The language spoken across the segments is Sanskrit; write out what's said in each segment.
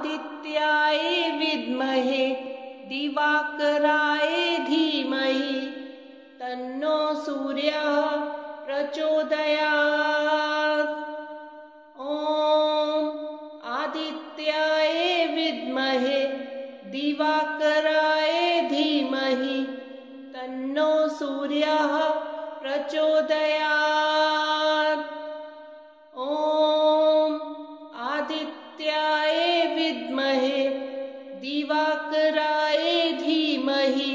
आदित्याय विद्महे दिवाकराय धीमहि तन्नो सूर्यः प्रचोदयात्। ॐ आदित्याय विद्महे दिवाकराय धीमहि तन्नो सूर्यः प्रचोदयात्। ॐ आदित्याय विद्महे दिवाकराय धीमहि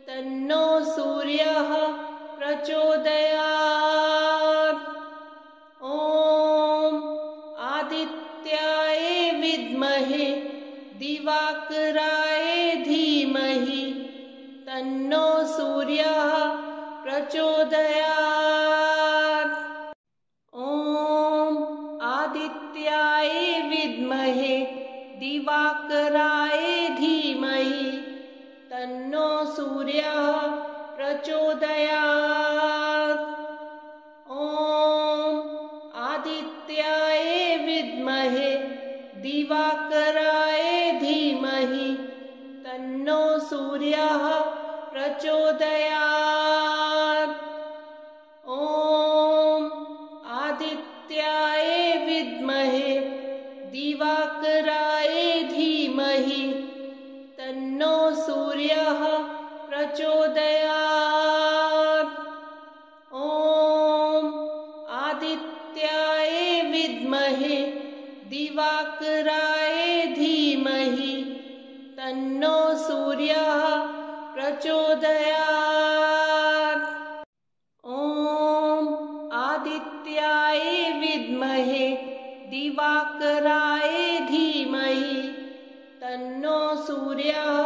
तन्नो सूर्यः प्रचोदयात्। ॐ आदित्याय विद्महे दिवाकराय धीमहि तन्नो सूर्यः प्रचोदयात्। ॐ आदित्याय विद्महे दिवाकराय धीमहि तन्नो सूर्यः प्रचोदयात्। ॐ आदित्याय विद्महे दिवाकराय धीमहि तन्नो सूर्यः प्रचोदयात्। ॐ आदित्याय विद्महे दिवाकराय धीमहि तन्नो सूर्यः प्रचोदयात्। ॐ आदित्याय विद्महे दिवाकराय धीमहि तन्नो सूर्यः प्रचोदयात्। ॐ आदित्याय विद्महे दिवाकराय धीमहि तन्नो सूर्यः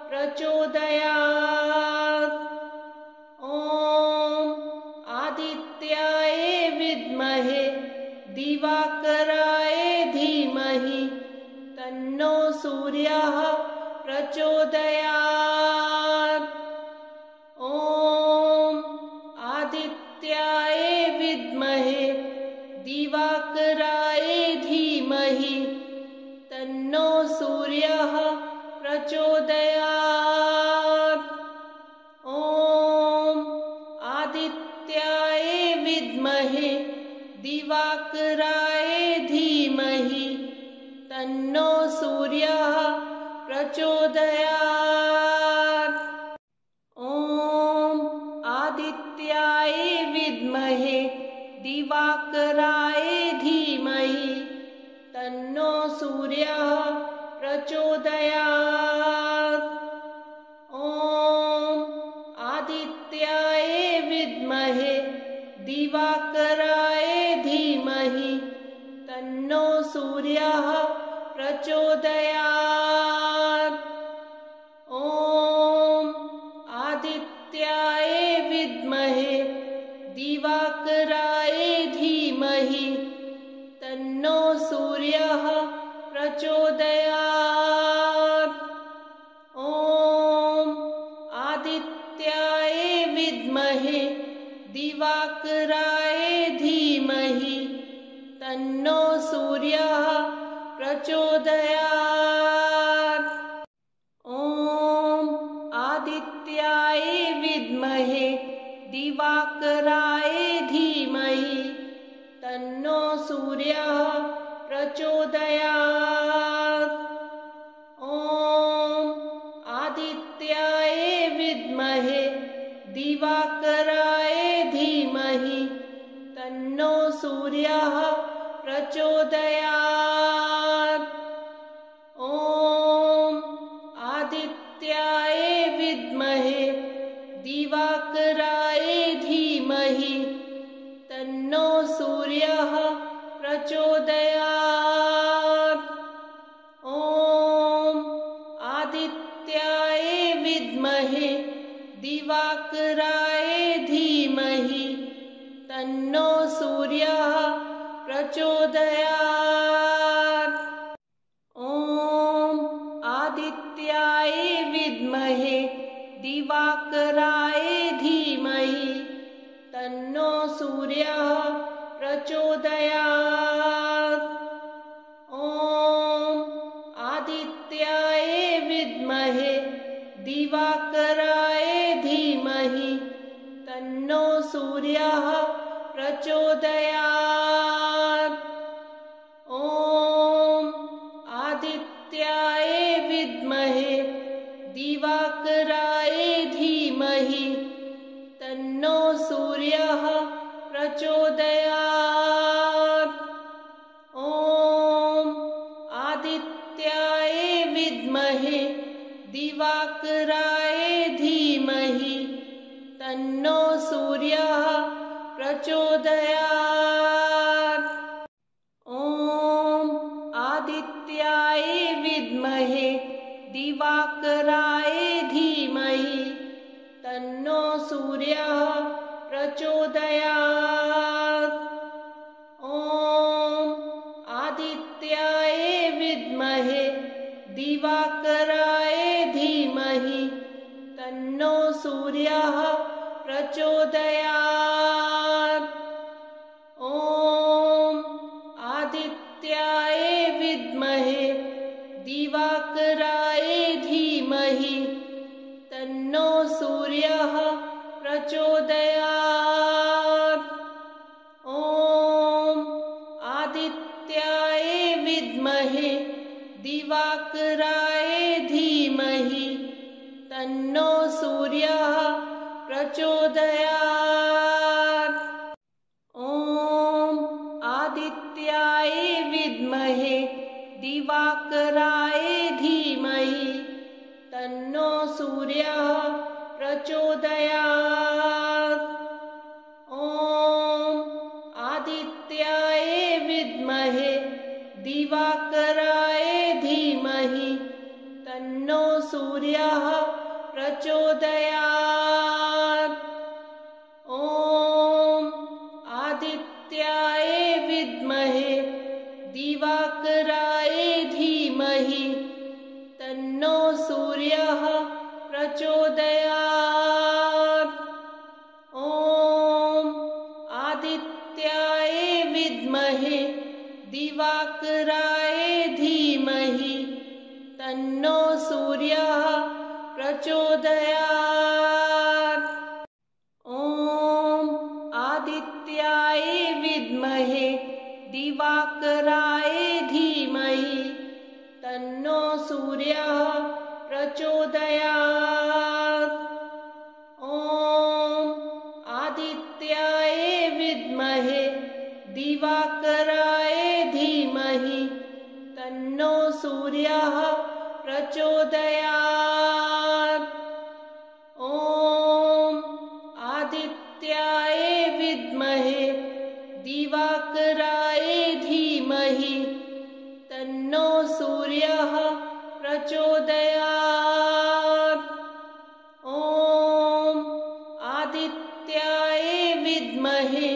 प्रचोदयात्। ॐ आदित्याय विद्महे दिवाकराय धीमहि तन्नो सूर्यः प्रचोदयात्। ॐ आदित्याय विद्महे दिवाकराय धीमहि तन्नो सूर्यः प्रचोदयात्। ॐ आदित्याय विद्महे दिवाकराय धीमहि तन्नो सूर्यः प्रचोदयात्। ॐ आदित्याय विद्महे दिवाकराय धीमहि तन्नो सूर्यः प्रचोदयात्। ॐ आदित्याय विद्महे दिवाकराय धीमहि तन्नो सूर्यः प्रचोदयात्। ॐ आदित्याय विद्महे दिवाकराय धीमहि तन्नो सूर्यः प्रचोदयात्। ॐ आदित्याय विद्महे दिवाकराय धीमहि तन्नो सूर्यः प्रचोदयात्। ॐ आदित्याय विद्महे दिवाकराय धीमहि तन्नो सूर्यः प्रचोदयात्। ॐ आदित्याय विद्महे दिवाकराय धीमहि तन्नो सूर्यः प्रचोदयात्। ॐ आदित्याय विद्महे दिवाकराय धीमहि तन्नो सूर्यः प्रचोदयात्। ॐ आदित्याय विद्महे दिवाकराय धीमहि तन्नो सूर्यः प्रचोदयात्। ॐ आदित्याय विद्महे दिवाकराय धीमहि तन्नो सूर्यः प्रचोदयात्। तन्नो सूर्यः प्रचोदयात्। ॐ आदित्याय विद्महे दिवाकराय धीमहि तन्नो सूर्यः प्रचोदयात्। ॐ आदित्याय विद्महे दिवाकराय धीमहि तन्नो सूर्यः प्रचोदयात्। ॐ आदित्याय विद्महे दिवाकराय धीमहि तन्नो सूर्यः प्रचोदयात्। ॐ आदित्याय विद्महे दिवाकराय धीमहि तन्नो सूर्यः प्रचोदयात्। ॐ आदित्याय विद्महे दिवाकराय धीमहि तन्नो सूर्यः प्रचोदयात्। ॐ आदित्याय विद्महे दिवाकराय धीमहि तन्नो सूर्यः प्रचोदयात्। ॐ आदित्याय विद्महे दिवाकराय धीमहि तन्नो सूर्यः प्रचोदयात्। ॐ आदित्याय विद्महे दिवाकराय धीमहि तन्नो सूर्यः प्रचोदयात्। ॐ आदित्याय विद्महे दिवाकराय धीमहि तन्नो सूर्यः प्रचोदयात्। ॐ आदित्याय विद्महे दिवाकराय धीमहि तन्नो सूर्यः प्रचोदयात्। ॐ आदित्याय विद्महे दिवाकराय धीमहि तन्नो सूर्यः प्रचोदयात्। ॐ आदित्याय विद्महे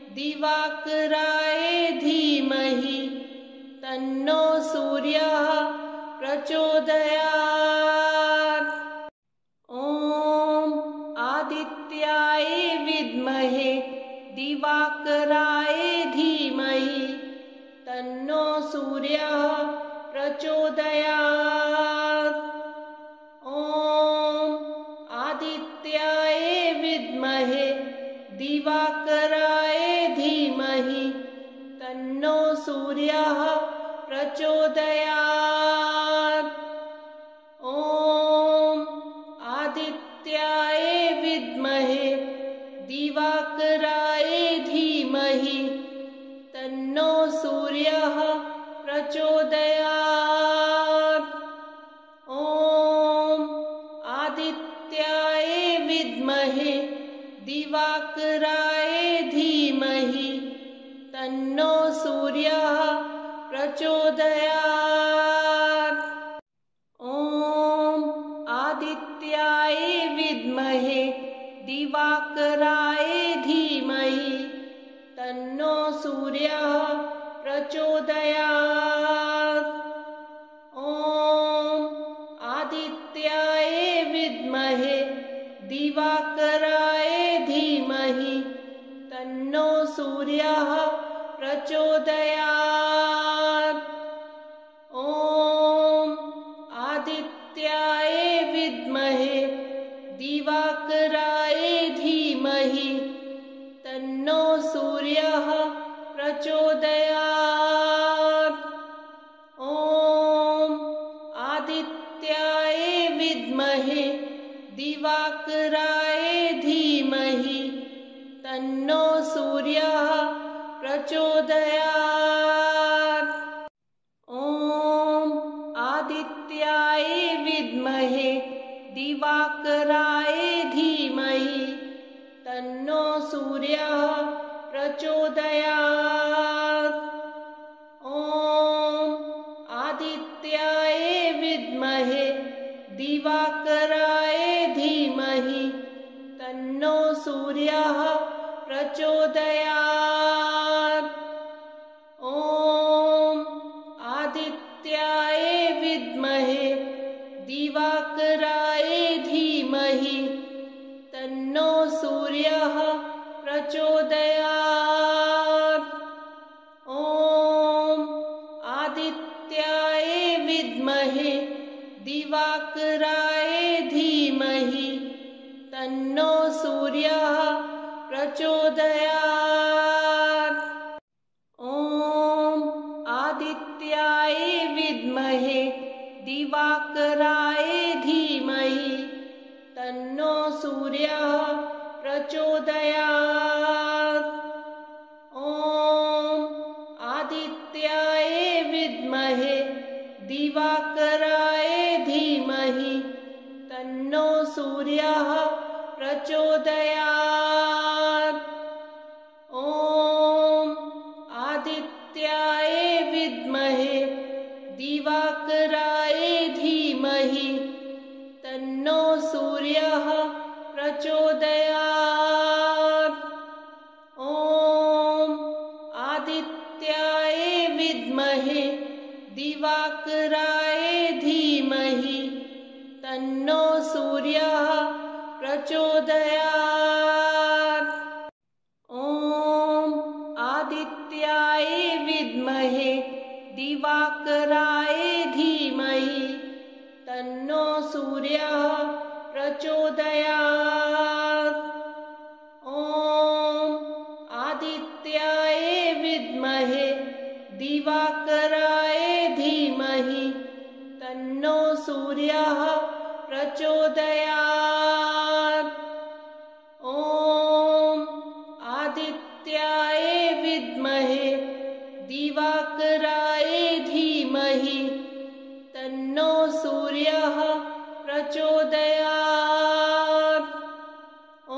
दिवाकराय धीमहि तन्नो सूर्यः प्रचोदयात्। ॐ आदित्याय विद्महे दिवाकराय धीमहि तन्नो सूर्यः प्रचोदयात्। ॐ आदित्याय विद्महे दिवाकराय धीमहि तन्नो सूर्यः प्रचोदयात्। ॐ आदित्याय विद्महे दिवाकराय धीमहि तन्नो सूर्यः प्रचोदयात्। ॐ आदित्याय विद्महे दिवाकराय धीमहि तन्नो सूर्यः प्रचोदयात्। ॐ आदित्याय विद्महे दिवाकराय धीमहि तन्नो सूर्यः प्रचोदयात्। ॐ आदित्याय विद्महे दिवाकराय धीमहि तन्नो सूर्यः प्रचोदयात्। ॐ आदित्याय विद्महे दिवाकराय धीमहि तन्नो सूर्यः प्रचोदयात्। दिवाकराय धीमहि तन्नो सूर्यः प्रचोदयात्। ॐ आदित्याय विद्महे दिवाकराय धीमहि तन्नो सूर्यः प्रचोदयात्। ॐ आदित्याय विद्महे दिवाकराय धीमहि तन्नो सूर्यः प्रचोदयात्। ॐ आदित्याय विद्महे दिवाकराय धीमहि तन्नो सूर्यः प्रचोदयात्। ॐ आदित्याय विद्महे दिवाकराय धीमहि तन्नो सूर्यः प्रचोदयात्। ॐ आदित्याय विद्महे दिवाकराय धीमहि तन्नो सूर्यः प्रचोदयात्। ॐ आदित्याय विद्महे दिवाकराय धीमहि तन्नो सूर्यः प्रचोदयात्।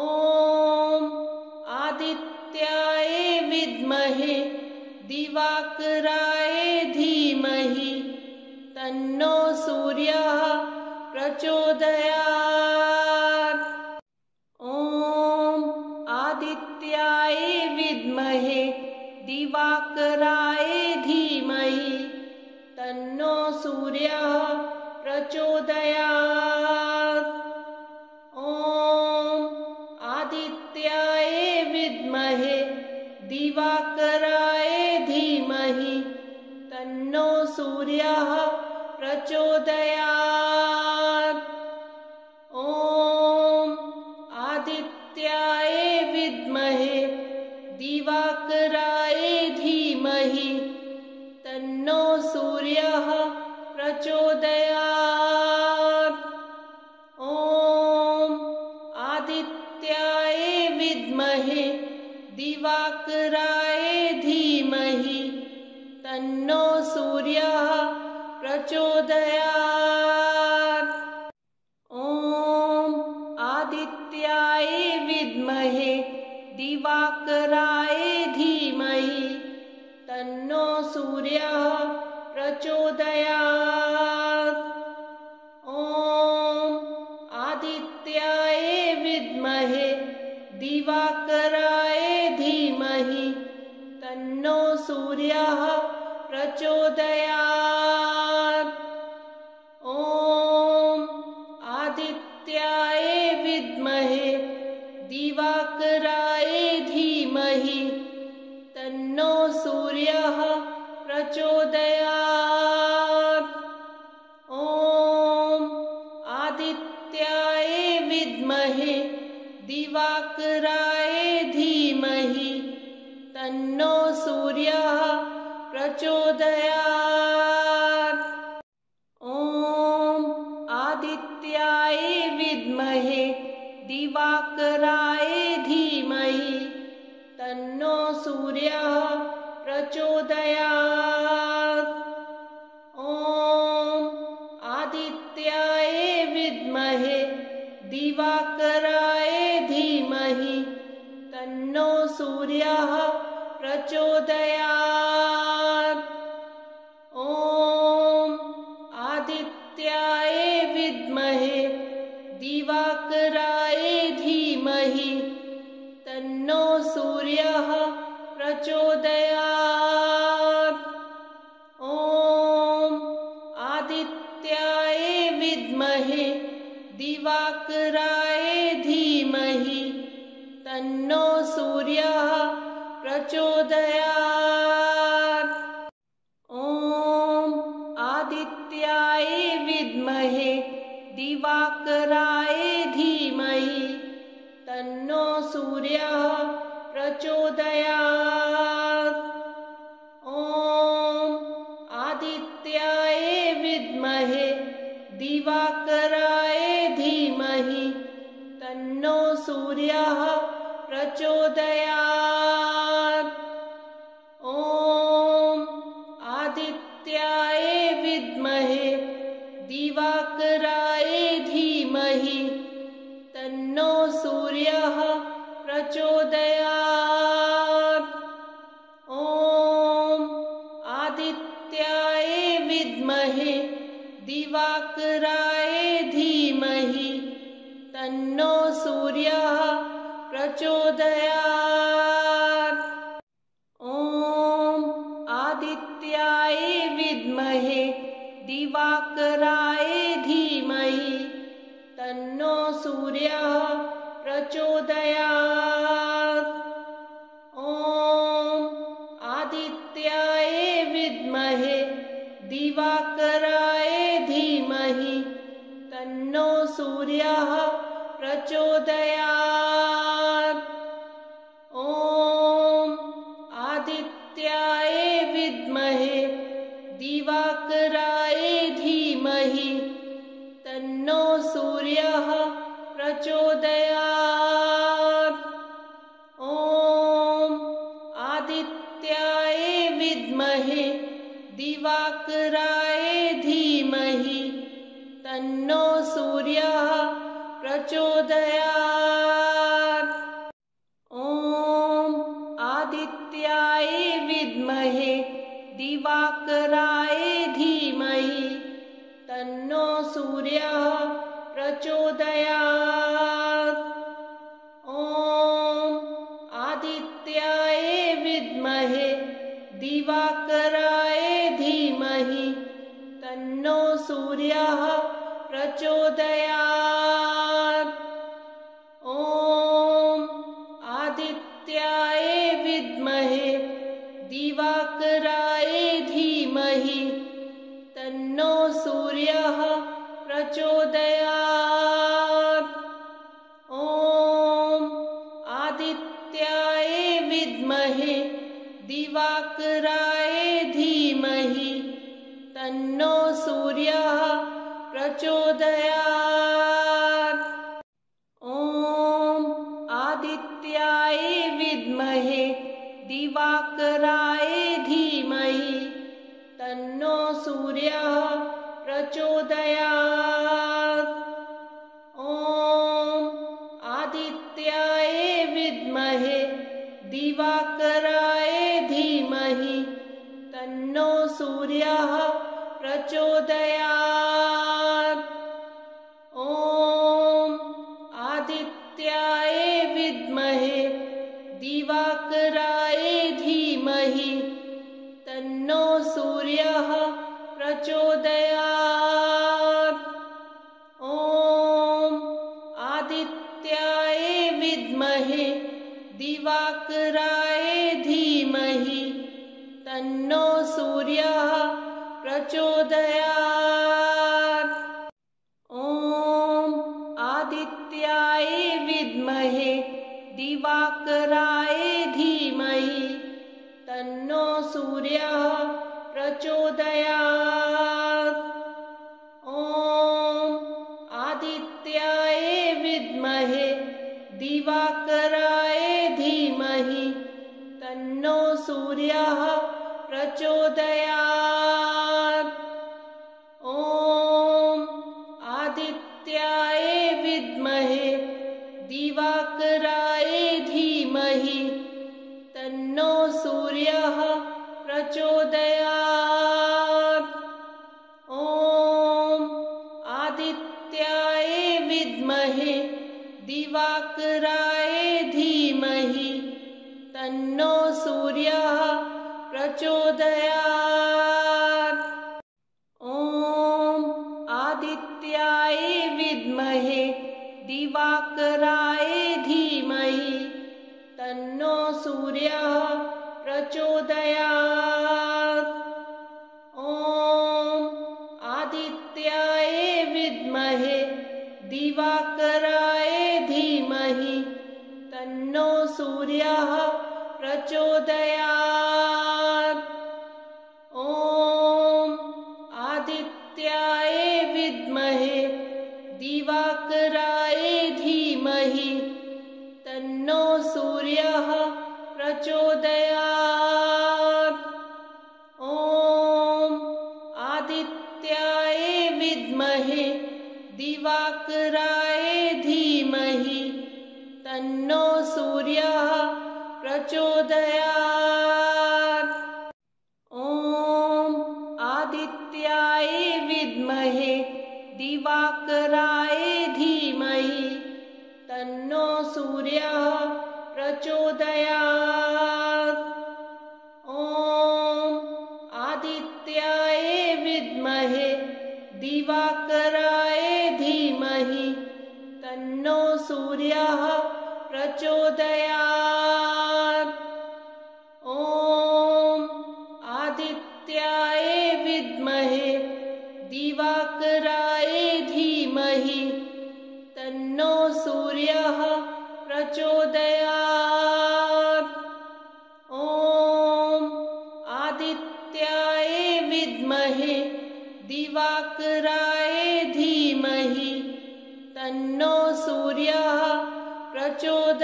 ॐ आदित्याय विद्महे दिवाकराय धीमहि तन्नो सूर्यः प्रचोदयात्। ॐ आदित्याय विद्महे दिवाकराय धीमहि तन्नो सूर्यः प्रचोदयात्। ॐ आदित्याय विद्महे दिवाकराय धीमहि तन्नो सूर्यः प्रचोदयात्। ॐ आदित्याय विद्महे दिवाकराय धीमहि तन्नो सूर्यः प्रचोदयात्। ॐ आदित्याय विद्महे दिवाकराय धीमहि तन्नो सूर्यः प्रचोदयात्। ॐ आदित्याय विद्महे दिवाकराय धीमहि तन्नो सूर्यः प्रचोदयात्। ॐ आदित्याय विद्महे दिवाकराय धीमहि तन्नो सूर्यः प्रचोदयात्। ॐ आदित्याय विद्महे दिवाकराय धीमहि तन्नो सूर्यः प्रचोदयात्। ॐ आदित्याय विद्महे दिवाकराय धीमहि तन्नो सूर्यः प्रचोदयात्। ॐ आदित्याय विद्महे दिवाकराय धीमहि तन्नो सूर्यः प्रचोदयात्। ॐ आदित्याय विद्महे दिवाकराय धीमहि तन्नो सूर्यः प्रचोदयात्। ॐ आदित्याय विद्महे दिवाकराय धीमहि तन्नो सूर्यः प्रचोदयात्। ॐ आदित्याय विद्महे दिवाकराय धीमहि तन्नो सूर्यः प्रचोदयात्। ॐ आदित्याय विद्महे दिवाकराय धीमहि तन्नो सूर्यः प्रचोदयात्। ॐ आदित्याय विद्महे दिवाकराय धीमहि तन्नो सूर्यः प्रचोदयात्। ॐ आदित्याय विद्महे दिवाकराय धीमहि तन्नो सूर्यः प्रचोदयात्। ॐ आदित्याय विद्महे दिवाकराय धीमहि तन्नो सूर्यः प्रचोदयात्। ॐ आदित्याय विद्महे दिवाकराय धीमहि तन्नो सूर्यः प्रचोदयात्। ॐ आदित्याय विद्महे दिवाकराय धीमहि तन्नो सूर्यः प्रचोदयात्। ॐ आदित्याय विद्महे दिवाकराय धीमहि तन्नो सूर्यः प्रचोदयात्। ॐ आदित्याय विद्महे दिवाकराय धीमहि तन्नो सूर्यः प्रचोदयात्। ॐ आदित्याय विद्महे दिवाकराय धीमहि तन्नो सूर्यः प्रचोदयात्। ॐ आदित्याय विद्महे दिवाकराय धीमहि तन्नो सूर्यः प्रचोदयात्। ॐ आदित्याय विद्महे दिवाकराय धीमहि तन्नो सूर्यः प्रचोदयात्। ॐ आदित्याय विद्महे दिवाकराय धीमहि तन्नो सूर्यः प्रचोदयात्। ॐ आदित्याय विद्महे दिवाकराय धीमहि तन्नो सूर्यः प्रचोदयात्। ॐ आदित्याय विद्महे दिवाकराय धीमहि तन्नो सूर्यः प्रचोदयात्। ॐ आदित्याय विद्महे दिवाकराय धीमहि तन्नो सूर्यः प्रचोदयात्। ॐ आदित्याय विद्महे दिवाकराय धीमहि तन्नो सूर्यः प्रचोदयात्। ॐ आदित्याय विद्महे दिवाकराय धीमहि तन्नो सूर्यः प्रचोदयात्। ॐ आदित्याय विद्महे दिवाकराय धीमहि तन्नो सूर्यः प्रचोदयात्। ॐ आदित्याय विद्महे दिवाकराय धीमहि तन्नो सूर्यः प्रचोदयात्। दिवाकराय धीमहि तन्नो सूर्यः प्रचोदयात्। ॐ आदित्याय विद्महे दिवाकराय धीमहि तन्नो सूर्यः प्रचोदयात्। ॐ आदित्याय विद्महे दिवाकराय धीमहि तन्नो सूर्यः प्रचोदयात्। ॐ आदित्याय विद्महे दिवाकराय धीमहि तन्नो सूर्यः प्रचोदयात्। ॐ आदित्याय विद्महे दिवाकराय धीमहि तन्नो सूर्यः प्रचोदयात्।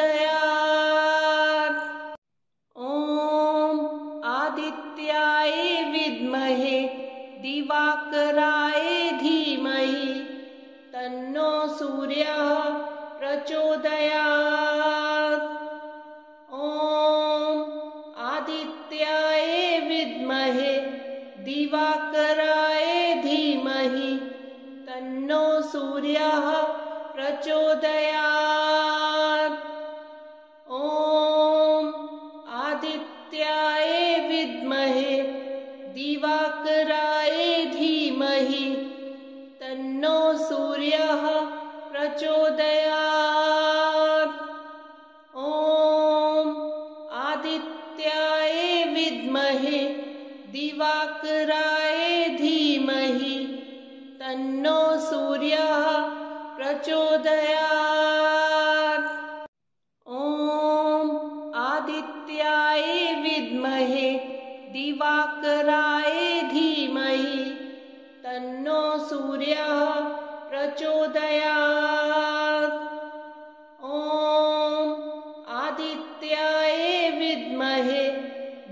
ॐ आदित्याय विद्महे दिवाकराय धीमहि तन्नो सूर्यः प्रचोदयात्। ॐ आदित्याय विद्महे दिवाकराय धीमहि तन्नो सूर्यः प्रचोदयात्। ॐ आदित्याय विद्महे दिवाकराय धीमहि तन्नो सूर्यः प्रचोदयात्। ॐ आदित्याय विद्महे दिवाकराय धीमहि तन्नो सूर्यः प्रचोदयात्। ॐ आदित्याय विद्महे दिवाकराय धीमहि तन्नो सूर्यः प्रचोदयात्। ॐ आदित्याय विद्महे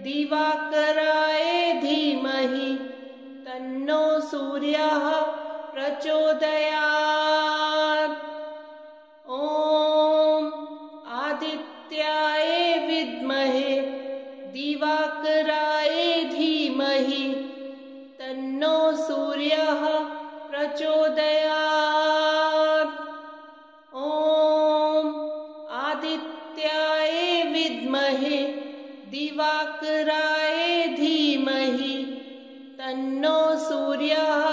दिवाकराय धीमहि तन्नो सूर्यः प्रचोदयात्। ॐ आदित्याय विद्महे दिवाकराय धीमहि तन्नो सूर्यः प्रचोदयात्। ॐ आदित्याय विद्महे दिवाकराय धीमहि तन्नो सूर्यः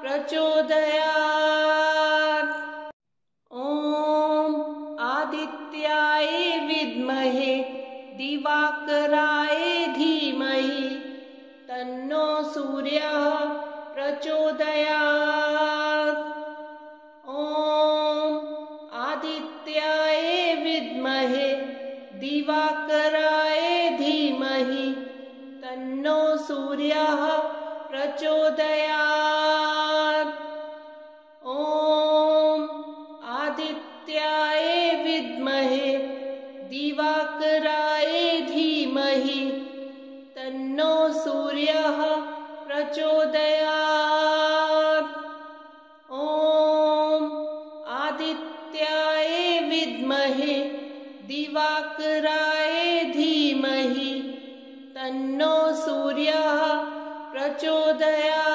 प्रचोदयात्। ॐ आदित्याय विद्महे दिवाकराय धीमहि तन्नो सूर्यः प्रचोदयात्। ॐ आदित्याय विद्महे दिवाकराय धीमहि तन्नो सूर्यः प्रचोदयात्। ॐ आदित्याय विद्महे दिवाकराय धीमहि तन्नो सूर्यः प्रचोदयात्। ॐ आदित्याय विद्महे दिवाकराय धीमहि तन्नो सूर्यः प्रचोदयात्।